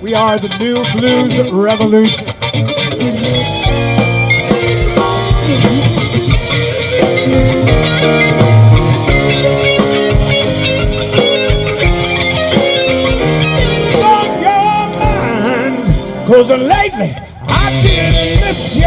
We are the New Blues Revolution. On your mind, 'cause lately I did miss you.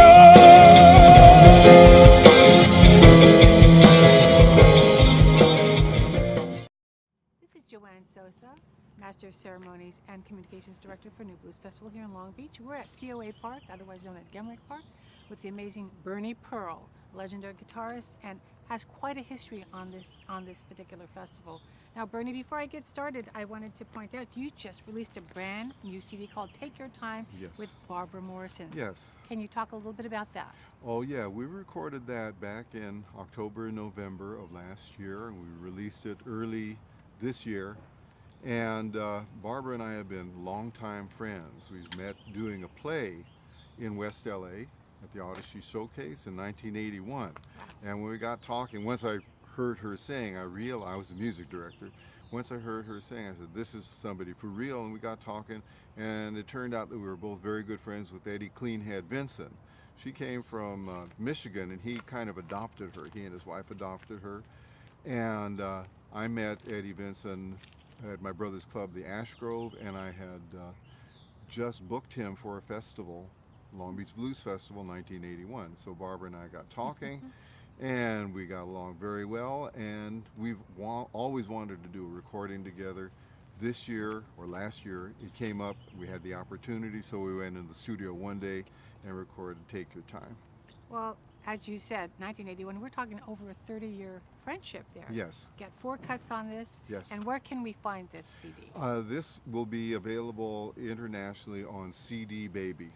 This is Joanne Sosa, Master of Ceremonies and Communications Director for New Blues Festival here in Long Beach. We're at POA Park, otherwise known as Gemlick Park, with the amazing Bernie Pearl, legendary guitarist, and has quite a history on this particular festival. Now, Bernie, before I get started, I wanted to point out you just released a brand new CD called "Take Your Time" Yes. with Barbara Morrison. Yes. Can you talk a little bit about that? Oh yeah, we recorded that back in October and November of last year, and we released it early this year. And Barbara and I have been longtime friends. We've met doing a play in West LA at the Odyssey Showcase in 1981. And when we got talking, once I heard her sing, I was the music director. Once I heard her sing, I said, this is somebody for real. And we got talking, and it turned out that we were both very good friends with Eddie Cleanhead Vinson. She came from Michigan, and he kind of adopted her. He and his wife adopted her. And I met Eddie Vinson at my brother's club, the Ash Grove, and I had just booked him for a festival, Long Beach Blues Festival 1981. So Barbara and I got talking, and we got along very well, and we've always wanted to do a recording together. This year, or last year, it came up, we had the opportunity, so we went in the studio one day and recorded Take Your Time. Well, as you said, 1981, we're talking over a 30-year friendship there. Yes. Got 4 cuts on this. Yes. And where can we find this CD? This will be available internationally on CD Baby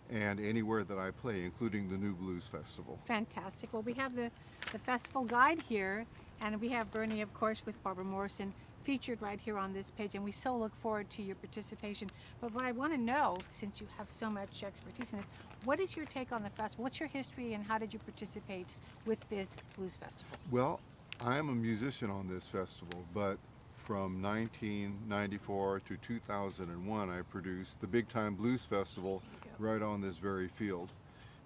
and anywhere that I play, including the New Blues Festival. Fantastic. Well, we have the festival guide here, and we have Bernie, of course, with Barbara Morrison featured right here on this page, and we so look forward to your participation. But what I want to know, since you have so much expertise in this, what is your take on the festival? What's your history, and how did you participate with this blues festival? Well, I am a musician on this festival, but from 1994 to 2001, I produced the Big Time Blues Festival right on this very field.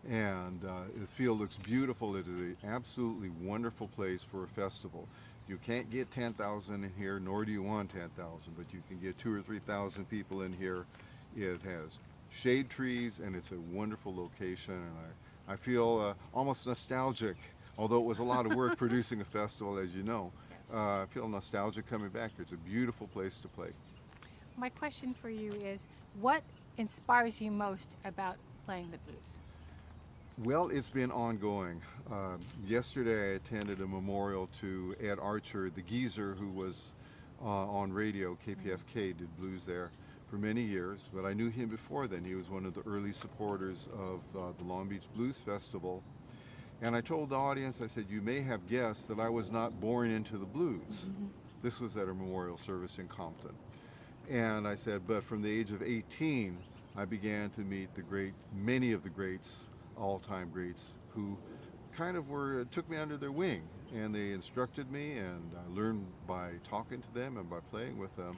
And the field looks beautiful. It is an absolutely wonderful place for a festival. You can't get 10,000 in here, nor do you want 10,000, but you can get 2,000 or 3,000 people in here. It has shade trees, and it's a wonderful location, and I feel almost nostalgic, although it was a lot of work producing a festival, as you know. Yes. I feel nostalgic coming back here. It's a beautiful place to play. My question for you is, what inspires you most about playing the blues? Well, it's been ongoing. Yesterday I attended a memorial to Ed Archer, the geezer who was on radio, KPFK, did blues there for many years, but I knew him before then. He was one of the early supporters of the Long Beach Blues Festival. And I told the audience, I said, you may have guessed that I was not born into the blues. This was at a memorial service in Compton. And I said, but from the age of 18, I began to meet many of the greats, all-time greats, who kind of took me under their wing, and they instructed me, and I learned by talking to them and by playing with them.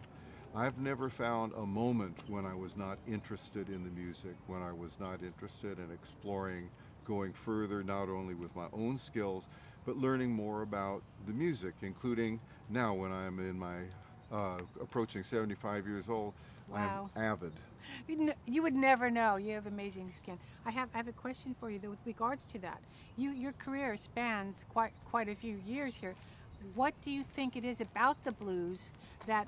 I've never found a moment when I was not interested in the music, when I was not interested in exploring, going further, not only with my own skills, but learning more about the music, including now when I'm in my approaching 75 years old. Wow. I'm avid. You would never know. You have amazing skin. I have a question for you though, with regards to that. Your career spans quite a few years here. What do you think it is about the blues that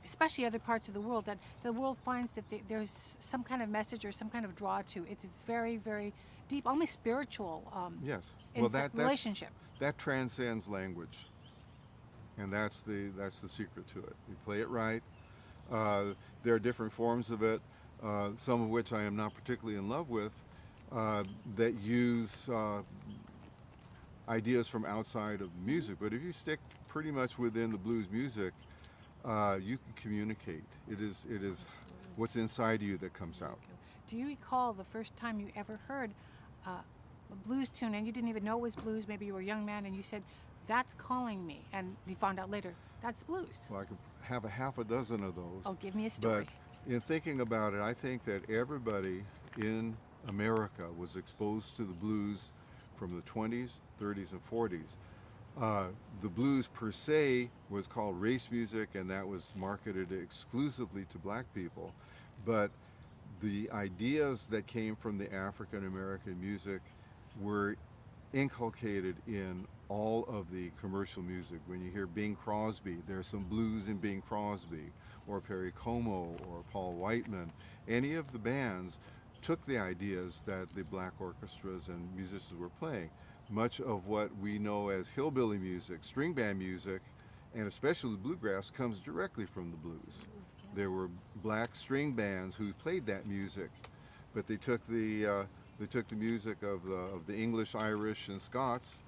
especially other parts of the world, that the world finds that there's some kind of message or some kind of draw to? It's very, very deep, almost spiritual. Yes. Well, relationship. That transcends language, and that's the secret to it. You play it right. There are different forms of it, some of which I am not particularly in love with, that use ideas from outside of music. But if you stick pretty much within the blues music, you can communicate. It is what's inside of you that comes out. Do you recall the first time you ever heard a blues tune and you didn't even know it was blues? Maybe you were a young man and you said, "That's calling me," and you found out later, That's blues. Well, I could have a half a dozen of those. Oh, give me a story. But in thinking about it, I think that everybody in America was exposed to the blues from the 20s, 30s, and 40s. The blues per se was called race music, and that was marketed exclusively to black people. But the ideas that came from the African American music were inculcated in all of the commercial music. When you hear Bing Crosby, there's some blues in Bing Crosby, or Perry Como, or Paul Whiteman. Any of the bands took the ideas that the black orchestras and musicians were playing. Much of what we know as hillbilly music, string band music, and especially bluegrass comes directly from the blues. There were black string bands who played that music, but they took the music of the English, Irish, and Scots,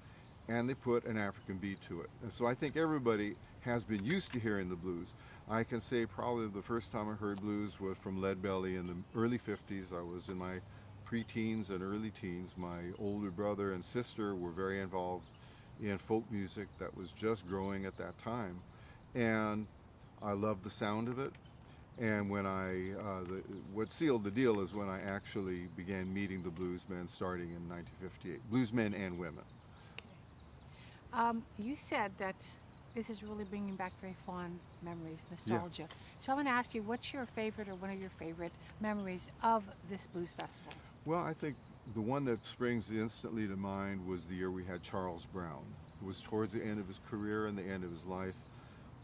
and they put an African beat to it. And so I think everybody has been used to hearing the blues. I can say probably the first time I heard blues was from Lead Belly in the early 50s. I was in my pre-teens and early teens. My older brother and sister were very involved in folk music that was just growing at that time. And I loved the sound of it. And when what sealed the deal is when I actually began meeting the bluesmen starting in 1958, bluesmen and women. You said that this is really bringing back very fond memories, nostalgia. So I want to ask you, what's your favorite or one of your favorite memories of this blues festival? Well, I think the one that springs instantly to mind was the year we had Charles Brown. It was towards the end of his career and the end of his life.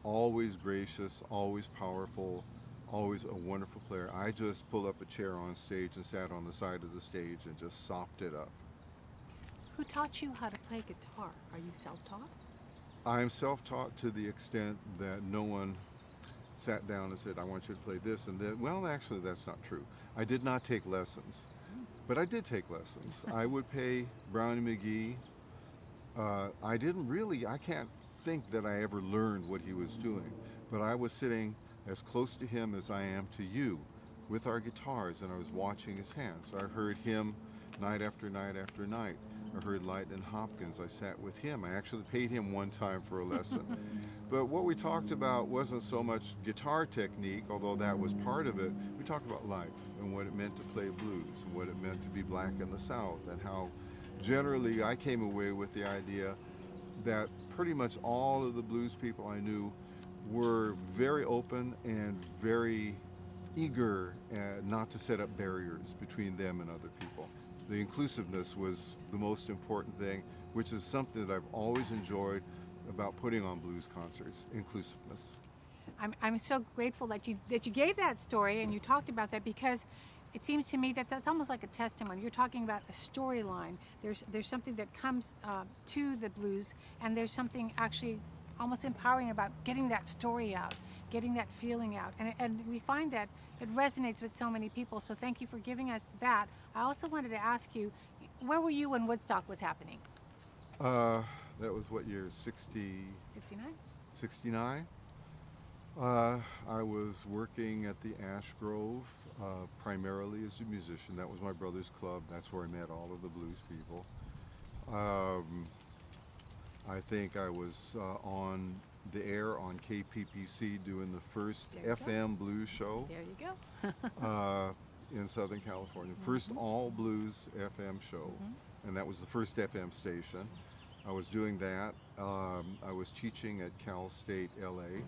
Always gracious, always powerful, always a wonderful player. I just pulled up a chair on stage and sat on the side of the stage and just sopped it up. Who taught you how to play guitar? Are you self-taught? I'm self-taught to the extent that no one sat down and said, I want you to play this and that. Well, actually, that's not true. I did not take lessons, but I did take lessons. I would pay Brownie McGee. I can't think that I ever learned what he was doing, but I was sitting as close to him as I am to you with our guitars, and I was watching his hands. I heard him night after night after night. I heard Lightnin' Hopkins. I sat with him. I actually paid him one time for a lesson. But what we talked about wasn't so much guitar technique, although that was part of it. We talked about life and what it meant to play blues and what it meant to be black in the South, and how generally I came away with the idea that pretty much all of the blues people I knew were very open and very eager not to set up barriers between them and other people. The inclusiveness was the most important thing, which is something that I've always enjoyed about putting on blues concerts, inclusiveness. I'm so grateful that you gave that story and you talked about that, because it seems to me that that's almost like a testimony. You're talking about a storyline. There's something that comes to the blues, and there's something actually almost empowering about getting that story out, getting that feeling out. And we find that it resonates with so many people. So thank you for giving us that. I also wanted to ask you, where were you when Woodstock was happening? That was what year, 69? 69. I was working at the Ash Grove primarily as a musician. That was my brother's club. That's where I met all of the blues people. I think I was on the air on KPPC doing the first FM blues show. There you go. In Southern California. First all blues FM show, and that was the first FM station. I was doing that. I was teaching at Cal State LA.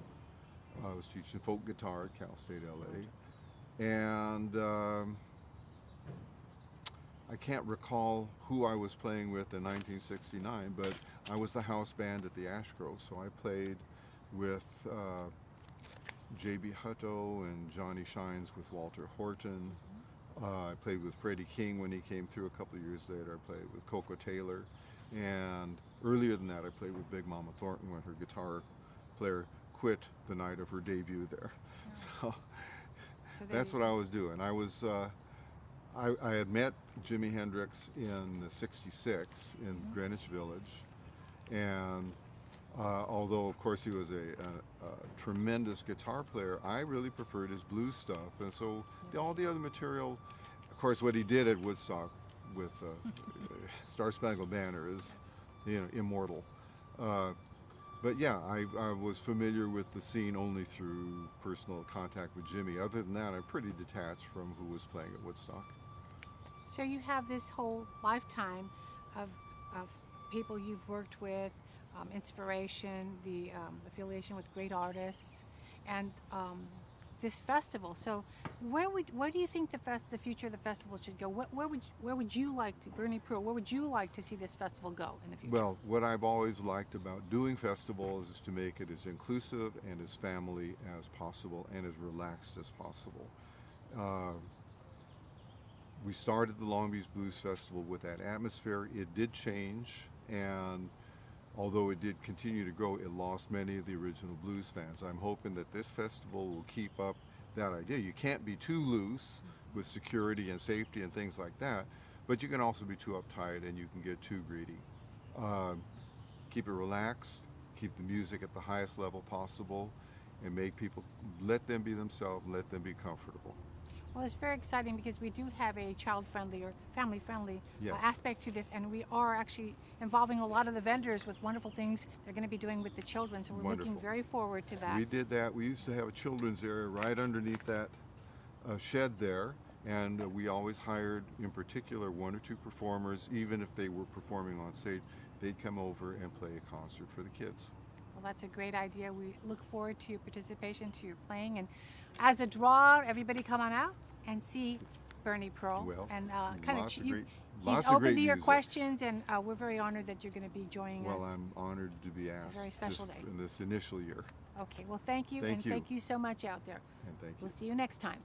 I was teaching folk guitar at Cal State LA. And I can't recall who I was playing with in 1969, but I was the house band at the Ash Grove, so I played with J.B. Hutto and Johnny Shines with Walter Horton. I played with Freddie King when he came through a couple of years later. I played with Coco Taylor. And earlier than that, I played with Big Mama Thornton when her guitar player quit the night of her debut there. So that's what I was doing. I was, I had met Jimi Hendrix in '66 in Greenwich Village. And although, of course, he was a tremendous guitar player, I really preferred his blues stuff. And so all the other material, of course, what he did at Woodstock with Star Spangled Banner is, immortal. But yeah, I was familiar with the scene only through personal contact with Jimmy. Other than that, I'm pretty detached from who was playing at Woodstock. So you have this whole lifetime of people you've worked with, inspiration, the affiliation with great artists, and this festival. So where do you think the future of the festival should go? Where would you like to, Bernie Pruitt, where would you like to see this festival go in the future? Well, what I've always liked about doing festivals is to make it as inclusive and as family as possible and as relaxed as possible. We started the Long Beach Blues Festival with that atmosphere. It did change, and although it did continue to grow, it lost many of the original blues fans. I'm hoping that this festival will keep up that idea. You can't be too loose with security and safety and things like that, but you can also be too uptight and you can get too greedy. Keep it relaxed, keep the music at the highest level possible, and make people, let them be themselves, let them be comfortable. Well, it's very exciting because we do have a child-friendly or family-friendly Yes. aspect to this, and we are actually involving a lot of the vendors with wonderful things they're going to be doing with the children, so we're looking Wonderful. very forward to that. We did that. We used to have a children's area right underneath that shed there, and we always hired, in particular, 1 or 2 performers. Even if they were performing on stage, they'd come over and play a concert for the kids. Well, that's a great idea. We look forward to your participation, to your playing, and as a draw, everybody come on out and see Bernie Pruitt. Well, and kind lots of of great- he's lots of open great to your music. questions, and we're very honored that you're going to be joining Well, us. I'm honored to be asked very special just day. in this initial year. Okay, well, thank you, Thank and you. thank you so much out there. And thank you. We'll see you next time.